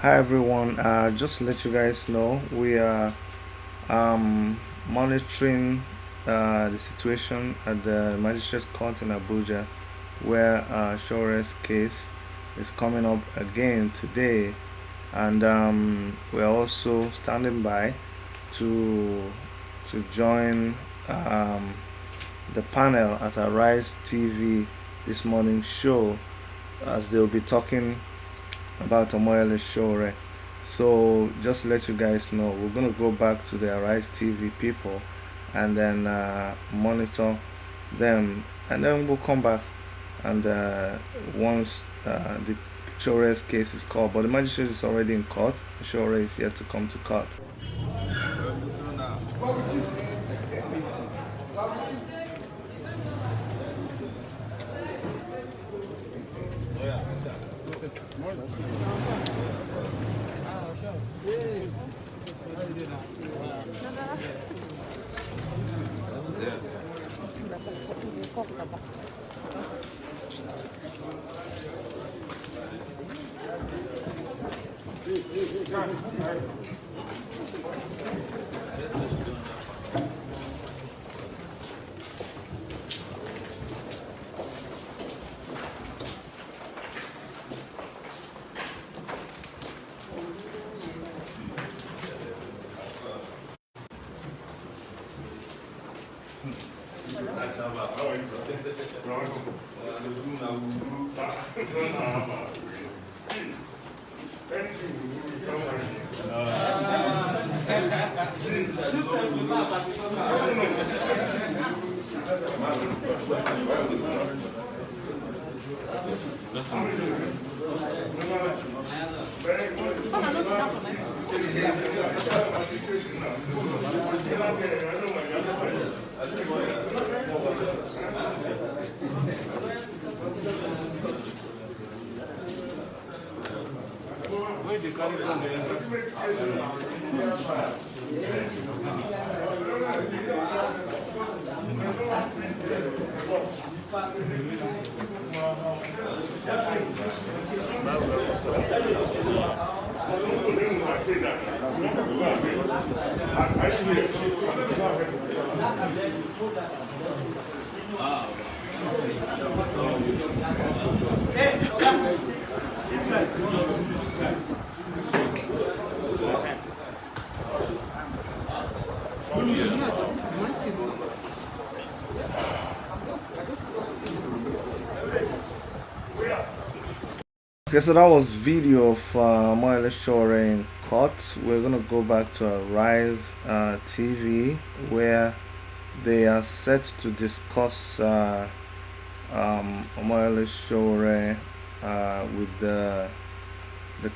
Hi everyone, just to let you guys know, we are monitoring the situation at the Magistrate Court in Abuja, where Shore's case is coming up again today, and we are also standing by to join the panel at Arise TV this morning show, as they'll be talking about Omoyele Sowore. So just to let you guys know, we're gonna go back to the Arise TV people and then monitor them, and then we'll come back and once the Showore's case is called, but the magistrate is already in court. Sowore is yet to come to court. Okay, so that was video of Omoyele Sowore in court. We're gonna go back to Rise TV, where they are set to discuss Omoyele Sowore with the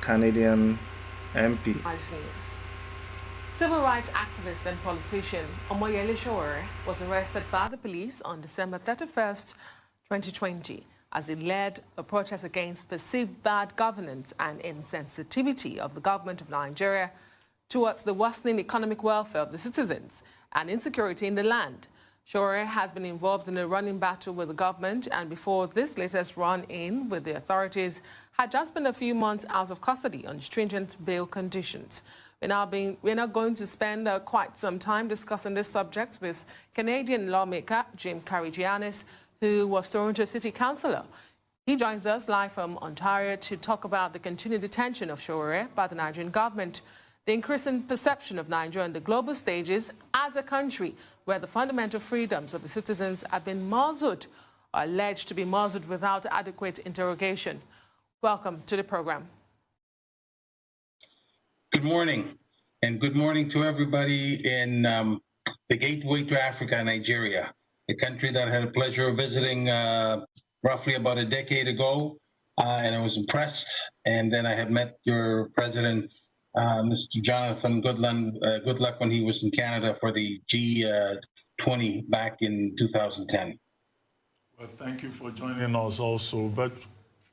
Canadian MP. Civil rights activist and politician Omoyele Sowore was arrested by the police on December 31st, 2020, as he led a protest against perceived bad governance and insensitivity of the government of Nigeria towards the worsening economic welfare of the citizens and insecurity in the land. Sowore has been involved in a running battle with the government, and before this latest run-in with the authorities, had just been a few months out of custody on stringent bail conditions. We're now going to spend quite some time discussing this subject with Canadian lawmaker Jim Karigiannis, who was Toronto City Councillor. He joins us live from Ontario to talk about the continued detention of Sowore by the Nigerian government, the increasing perception of Nigeria on the global stages as a country where the fundamental freedoms of the citizens have been muzzled, or alleged to be muzzled without adequate interrogation. Welcome to the program. Good morning, and good morning to everybody in the gateway to Africa, Nigeria, a country that I had the pleasure of visiting roughly about a decade ago, and I was impressed. And then I had met your president, Mr. Jonathan Goodluck, when he was in Canada for the G20 back in 2010. Well, thank you for joining us also. But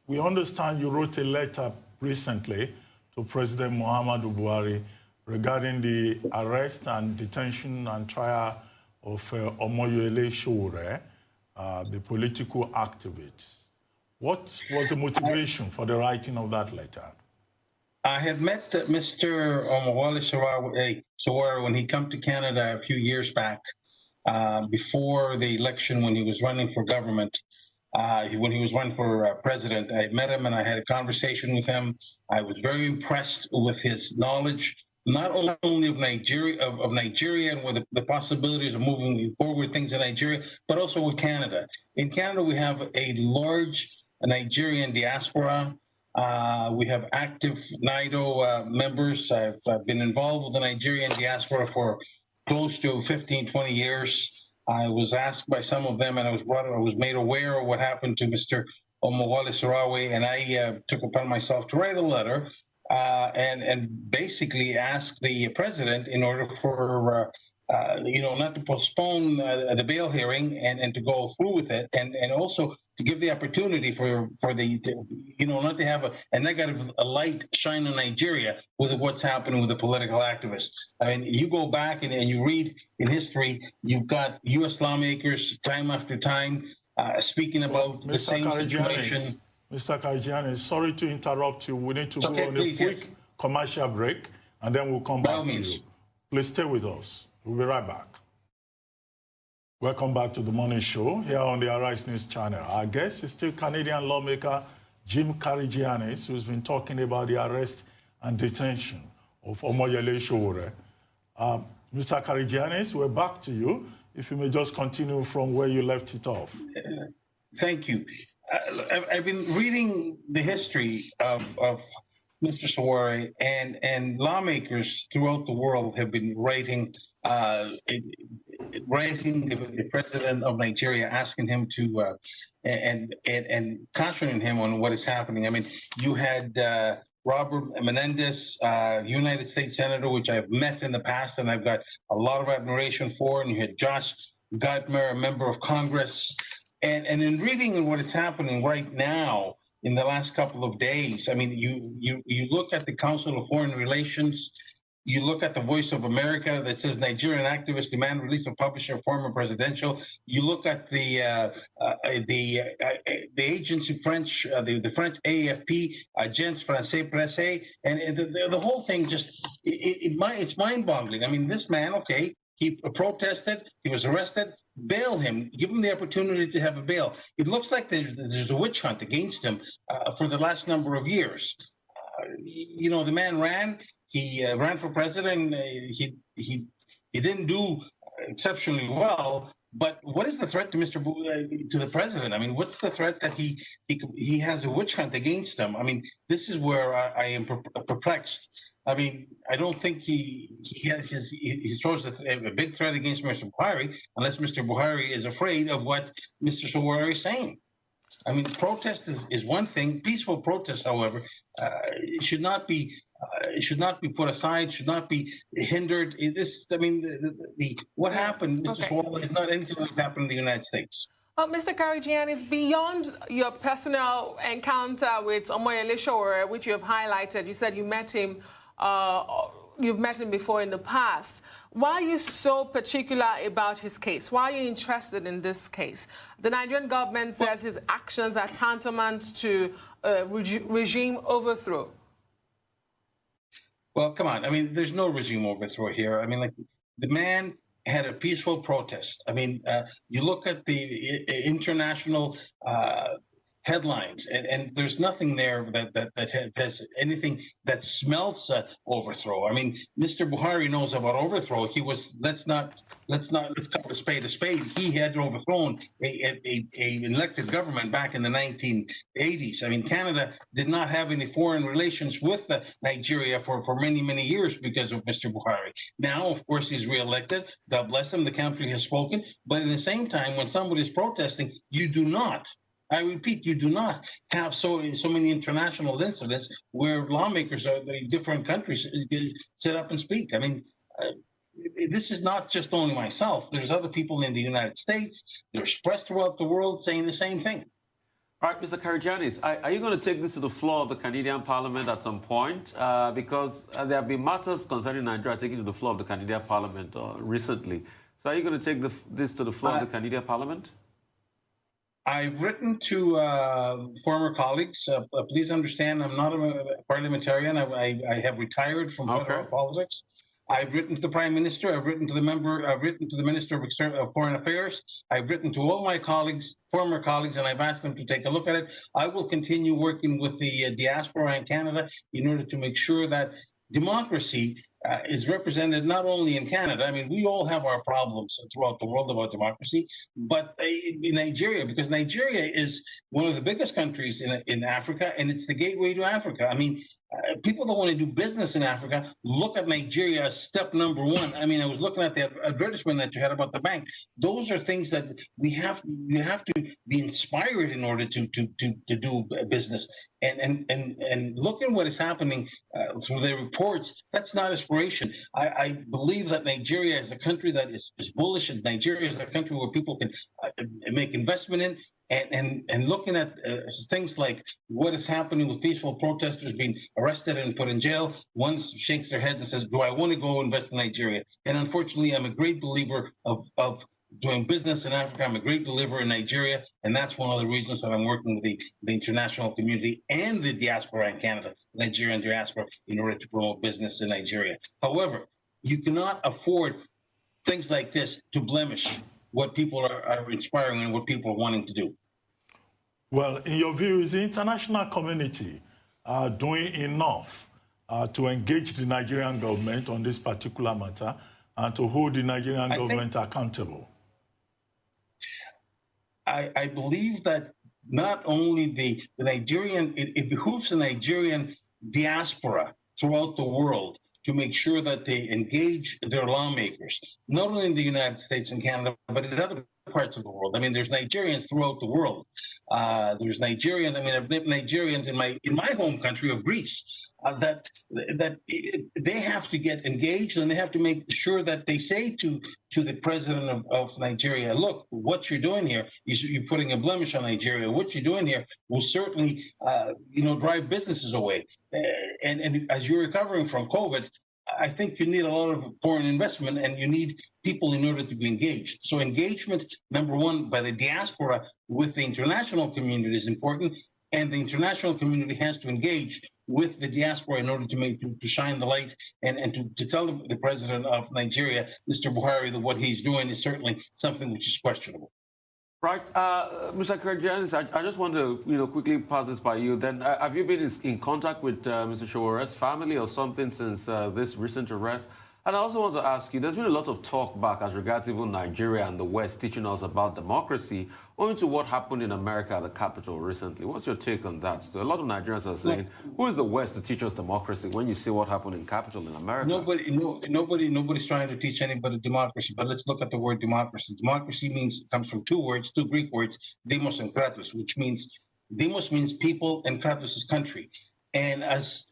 we understand you wrote a letter recently to President Muhammadu Buhari regarding the arrest and detention and trial of Omoyele Sowore, the political activist. What was the motivation for the writing of that letter? I had met Mr. Omowale Sowore when he came to Canada a few years back, before the election when he was running for government. When he was running for president, I met him and I had a conversation with him. I was very impressed with his knowledge, not only of Nigeria and with the possibilities of moving forward things in Nigeria, but also with Canada. In Canada, we have a large Nigerian diaspora. We have active NIDO members. I've been involved with the Nigerian diaspora for close to 15, 20 years. I was asked by some of them, and I was made aware of what happened to Mr. Omowale Sowore, and I took upon myself to write a letter and basically ask the president in order for not to postpone the bail hearing and to go through with it, and also to give the opportunity for not to have a negative light shine on Nigeria with what's happening with the political activists. I mean, you go back and you read in history, you've got U.S. lawmakers time after time speaking about the same situation. Mr. Karygiannis, sorry to interrupt you. We need to go on a quick commercial break, and then we'll come back to you. Please stay with us. We'll be right back. Welcome back to the morning show here on the Arise News channel. Our guest is still Canadian lawmaker Jim Karygiannis, who's been talking about the arrest and detention of Omoyele Sowore. Mr. Karygiannis, we're back to you. If you may just continue from where you left it off. Thank you. I've been reading the history of Mr. Sowore, and lawmakers throughout the world have been writing the president of Nigeria, asking him to and cautioning him on what is happening. I mean, you had Robert Menendez, United States Senator, which I've met in the past, and I've got a lot of admiration for. And you had Josh Gardner, a member of Congress. And in reading what is happening right now in the last couple of days, I mean, you look at the Council of Foreign Relations, you look at the Voice of America that says Nigerian activists demand release of publisher former presidential. You look at the agency French, the French AFP, Agence Française Presse, and the whole thing just it's mind-boggling. I mean, this man, okay, he protested, he was arrested. Bail him, give him the opportunity to have a bail. It looks like there's a witch hunt against him for the last number of years. The man ran. He ran for president. He didn't do exceptionally well. But what is the threat to to the president? I mean, what's the threat that he has a witch hunt against him? I mean, this is where I am perplexed. I mean, I don't think he throws a big threat against Mr. Buhari unless Mr. Buhari is afraid of what Mr. Sowore is saying. I mean, protest is one thing. Peaceful protest, however, it should not be put aside. Should not be hindered. What happened, Mr. Sowore, is not anything like happened in the United States. Mr. Karygiannis, beyond your personal encounter with Omoyele Sowore, which you have highlighted, you said you met him. You've met him before in the past. Why are you so particular about his case? Why are you interested in this case? The Nigerian government says his actions are tantamount to regime overthrow. Well, come on. I mean, there's no regime overthrow here. I mean, like, the man had a peaceful protest. I mean, you look at the international headlines, and there's nothing there that has anything that smells overthrow. I mean, Mr. Buhari knows about overthrow. He was let's call a spade a spade. He had overthrown a elected government back in the 1980s. I mean, Canada did not have any foreign relations with Nigeria for many years because of Mr. Buhari. Now, of course, he's reelected. God bless him. The country has spoken. But at the same time, when somebody is protesting, you do not. I repeat, you do not have so many international incidents where lawmakers of different countries sit up and speak. I mean, this is not just only myself. There's other people in the United States. There's press throughout the world saying the same thing. All right, Mr. Karygiannis, are you going to take this to the floor of the Canadian Parliament at some point? Because there have been matters concerning Nigeria taken to the floor of the Canadian Parliament recently. So are you going to take this to the floor of the Canadian Parliament? I've written to former colleagues. Please understand, I'm not a parliamentarian. I have retired from federal politics. I've written to the Prime Minister. I've written to the member. I've written to the Minister of Foreign Affairs. I've written to all my colleagues, former colleagues, and I've asked them to take a look at it. I will continue working with the diaspora in Canada in order to make sure that democracy is represented not only in Canada. I mean, we all have our problems throughout the world about democracy, but in Nigeria, because Nigeria is one of the biggest countries in Africa, and it's the gateway to Africa. I mean, people that want to do business in Africa look at Nigeria as step number one. I mean, I was looking at the advertisement that you had about the bank. Those are things that you have to be inspired in order to do business. And look at what is happening through the reports. That's not aspiration. I believe that Nigeria is a country that is bullish, and Nigeria is a country where people can make investment in. And looking at things like what is happening with peaceful protesters being arrested and put in jail, one shakes their head and says, do I want to go invest in Nigeria? And unfortunately, I'm a great believer of doing business in Africa. I'm a great believer in Nigeria. And that's one of the reasons that I'm working with the international community and the diaspora in Canada, Nigerian diaspora, in order to promote business in Nigeria. However, you cannot afford things like this to blemish what people are inspiring and what people are wanting to do. Well, in your view, is the international community doing enough to engage the Nigerian government on this particular matter and to hold the Nigerian government accountable? I believe that not only the Nigerian, it behooves the Nigerian diaspora throughout the world to make sure that they engage their lawmakers, not only in the United States and Canada, but in other parts of the world. I mean, there's Nigerians throughout the world. There's Nigerians. I mean, I've met Nigerians in my home country of Greece that they have to get engaged, and they have to make sure that they say to the president of Nigeria, look, what you're doing here is you're putting a blemish on Nigeria. What you're doing here will certainly, drive businesses away. And as you're recovering from COVID, I think you need a lot of foreign investment, and you need people in order to be engaged. So engagement, number one, by the diaspora with the international community is important, and the international community has to engage with the diaspora in order to shine the light and to tell the president of Nigeria, Mr. Buhari, that what he's doing is certainly something which is questionable. Right, Mr. Kairjani, I just want to quickly pass this by you. Then, have you been in contact with Mr. Sowore's family or something since this recent arrest? And I also want to ask you, there's been a lot of talk back as regards even Nigeria and the West teaching us about democracy, owing to what happened in America at the Capitol recently. What's your take on that? So a lot of Nigerians are saying, who is the West to teach us democracy when you see what happened in Capitol in America? Nobody's trying to teach anybody democracy, but let's look at the word democracy. Democracy comes from two Greek words, demos and kratos, which means, demos means people and kratos is country. And as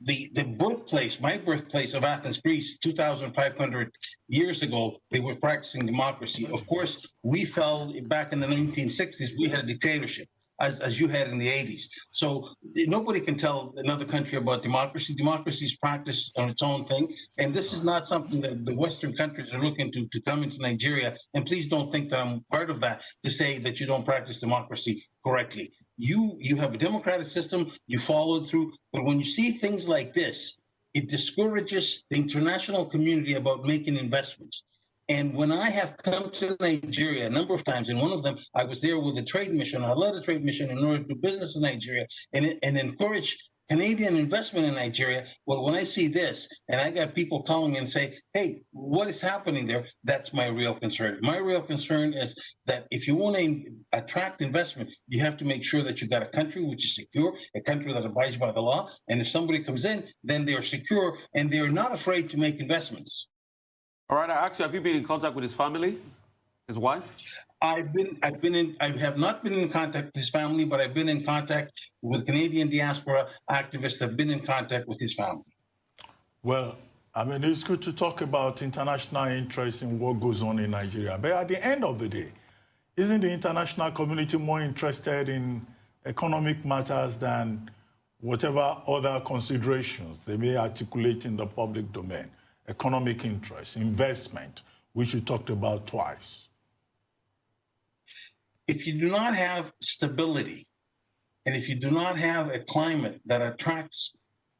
the birthplace, my birthplace of Athens, Greece, 2,500 years ago, they were practicing democracy. Of course, we fell back in the 1960s, we had a dictatorship, as you had in the 80s. So nobody can tell another country about democracy. Democracy is practiced on its own thing. And this is not something that the Western countries are looking to come into Nigeria. And please don't think that I'm part of that to say that you don't practice democracy correctly. You have a democratic system, you followed through, but when you see things like this, it discourages the international community about making investments. And when I have come to Nigeria a number of times, and one of them, I was there with a trade mission, I led a trade mission in order to do business in Nigeria and encourage Canadian investment in Nigeria. Well, when I see this, and I got people calling and say, hey, what is happening there? That's my real concern. My real concern is that if you want to attract investment, you have to make sure that you got a country which is secure, a country that abides by the law. And if somebody comes in, then they are secure and they're not afraid to make investments. All right, actually, have you been in contact with his family, his wife? I have not been in contact with his family, but I've been in contact with Canadian diaspora activists that have been in contact with his family. Well, I mean, it's good to talk about international interest in what goes on in Nigeria. But at the end of the day, isn't the international community more interested in economic matters than whatever other considerations they may articulate in the public domain? Economic interest, investment, which you talked about twice. if you do not have stability, and if you do not have a climate that attracts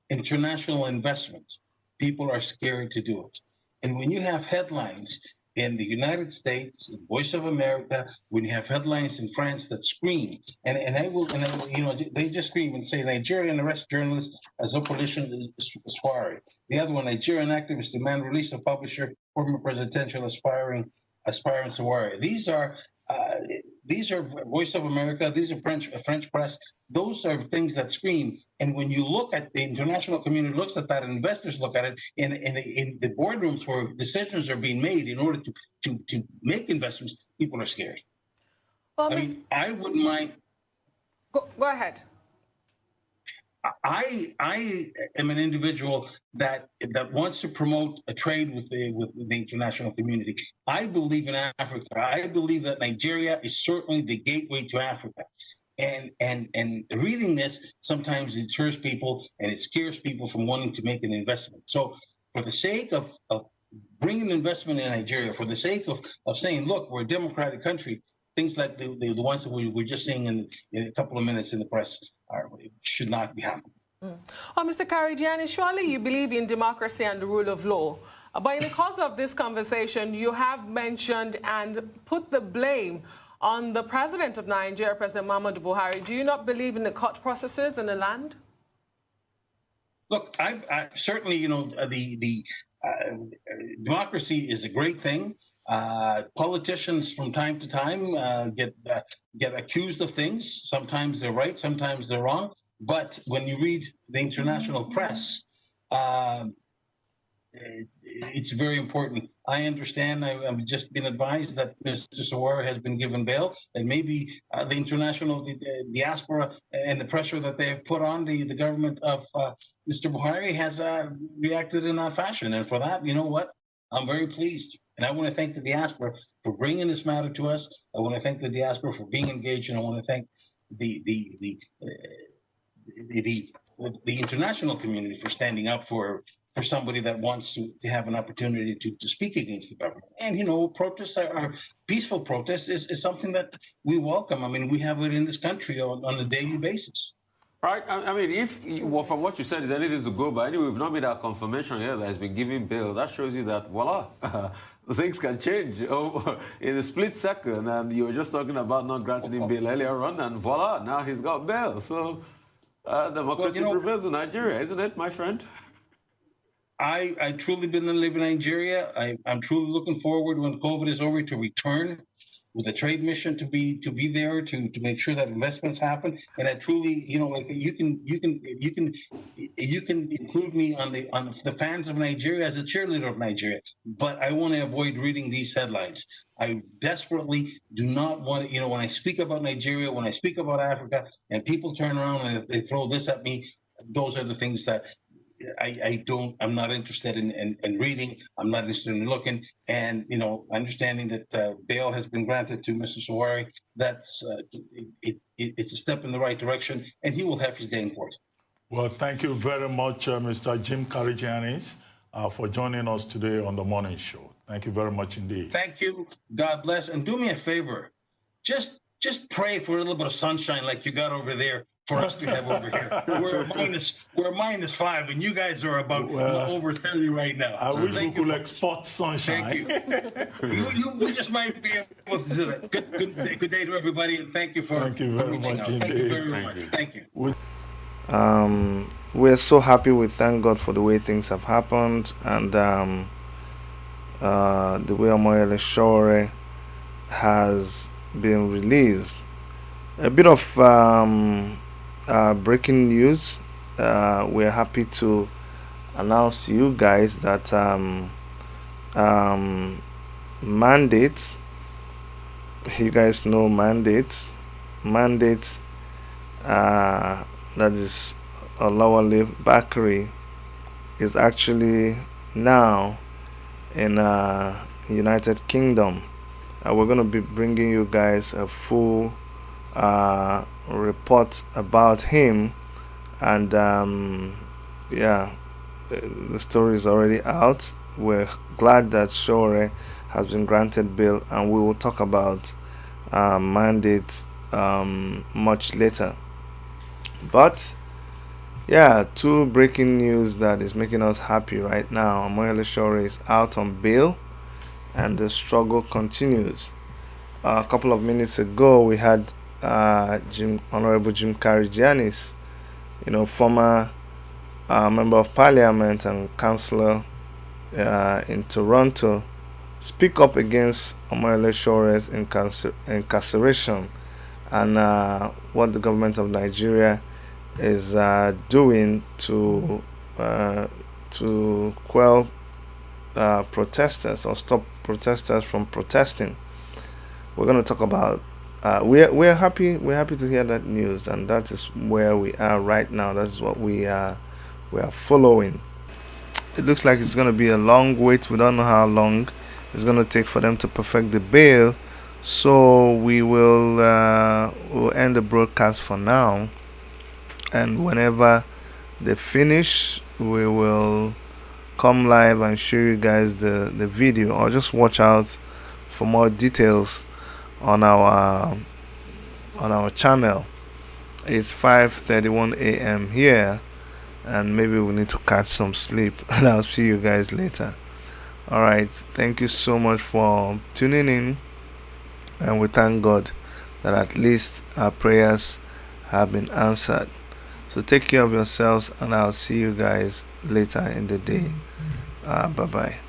international investment, people are scared to do it. And when you have headlines in the United States, in Voice of America, when you have headlines in France that scream, they just scream and say Nigerian arrest journalist as opposition Sowore. The other one, Nigerian activist demand release of publisher, former presidential aspirant Sowore. These are Voice of America. These are French press. Those are things that scream. And when you look at the international community looks at that, and investors look at it in the boardrooms where decisions are being made in order to make investments, people are scared. Well, I wouldn't mind. Go ahead. I am an individual that wants to promote a trade with the international community. I believe in Africa. I believe that Nigeria is certainly the gateway to Africa. And reading this, sometimes it deters people and it scares people from wanting to make an investment. So for the sake of bringing investment in Nigeria, for the sake of saying, look, we're a democratic country, things like the ones that we were just seeing in a couple of minutes in the press should not be happening. Well, Mr. Karigiani, surely you believe in democracy and the rule of law. But in the course of this conversation, you have mentioned and put the blame on the president of Nigeria, President Muhammadu Buhari. Do you not believe in the court processes in the land? Look, I certainly, the democracy is a great thing. Politicians from time to time get accused of things. Sometimes they're right, sometimes they're wrong. But when you read the international press, it's very important. I understand. I've just been advised that Mr. Sowore has been given bail, and maybe the international diaspora and the pressure that they have put on the government of Mr. Buhari has reacted in that fashion. And for that, you know what? I'm very pleased. And I want to thank the diaspora for bringing this matter to us. I want to thank the diaspora for being engaged, and I want to thank the international community for standing up for somebody that wants to have an opportunity to speak against the government. And, protests are peaceful protests is something that we welcome. I mean, we have it in this country on a daily basis. Right. I mean, from what you said, is anything to go by. Anyway, we've not made our confirmation here that has been given bail. That shows you that, voila, things can change in a split second. And you were just talking about not granting him bail earlier on, and voila, now he's got bail. So democracy prevails in Nigeria, isn't it, my friend? I truly been to live in Nigeria. I'm truly looking forward when COVID is over to return with a trade mission to be there to make sure that investments happen. And I truly, you can include me on the fans of Nigeria as a cheerleader of Nigeria, but I want to avoid reading these headlines. I desperately do not want to, when I speak about Nigeria, when I speak about Africa, and people turn around and they throw this at me, those are the things that I'm not interested in reading. I'm not interested in looking. And, understanding that bail has been granted to Mr. Sowore, that's it's a step in the right direction, and he will have his day in court. Well, thank you very much, Mr. Jim Karigiani, for joining us today on the morning show. Thank you very much indeed. Thank you. God bless. And do me a favor. Just pray for a little bit of sunshine like you got over there for us to have over here. We're -5, and you guys are about over 30 right now. I wish we could export sunshine. Thank you. We just might be able to do that. Good day to everybody, and thank you for reaching out. Thank you very much. Thank you. We're so happy. We thank God for the way things have happened, and the way Omoyele Sowore has been released. A bit of breaking news. We're happy to announce to you guys that mandates, you guys know mandates, that is Olawale Bakari, is actually now in United Kingdom. We're going to be bringing you guys a full report about him, and the story is already out. We're glad that Sowore has been granted bail, and we will talk about mandate much later. But yeah, two breaking news that is making us happy right now. Omoyele Sowore is out on bail, and the struggle continues. A couple of minutes ago, we had Honorable Jim Karigianis, former member of parliament and councillor in Toronto, speak up against Omoyele Sowore's incarceration and what the government of Nigeria is doing to quell protesters or stop protesters from protesting. We're going to talk about. We're happy. We're happy to hear that news, and that is where we are right now. That is what we are following. It looks like it's going to be a long wait. We don't know how long it's going to take for them to perfect the bail. So we will we'll end the broadcast for now, and whenever they finish, we will come live and show you guys the video, or just watch out for more details on our channel. It's 5:31 a.m. here, and maybe we need to catch some sleep. And I'll see you guys later. All right, thank you so much for tuning in, and we thank God that at least our prayers have been answered. So take care of yourselves, and I'll see you guys later in the day. Bye bye.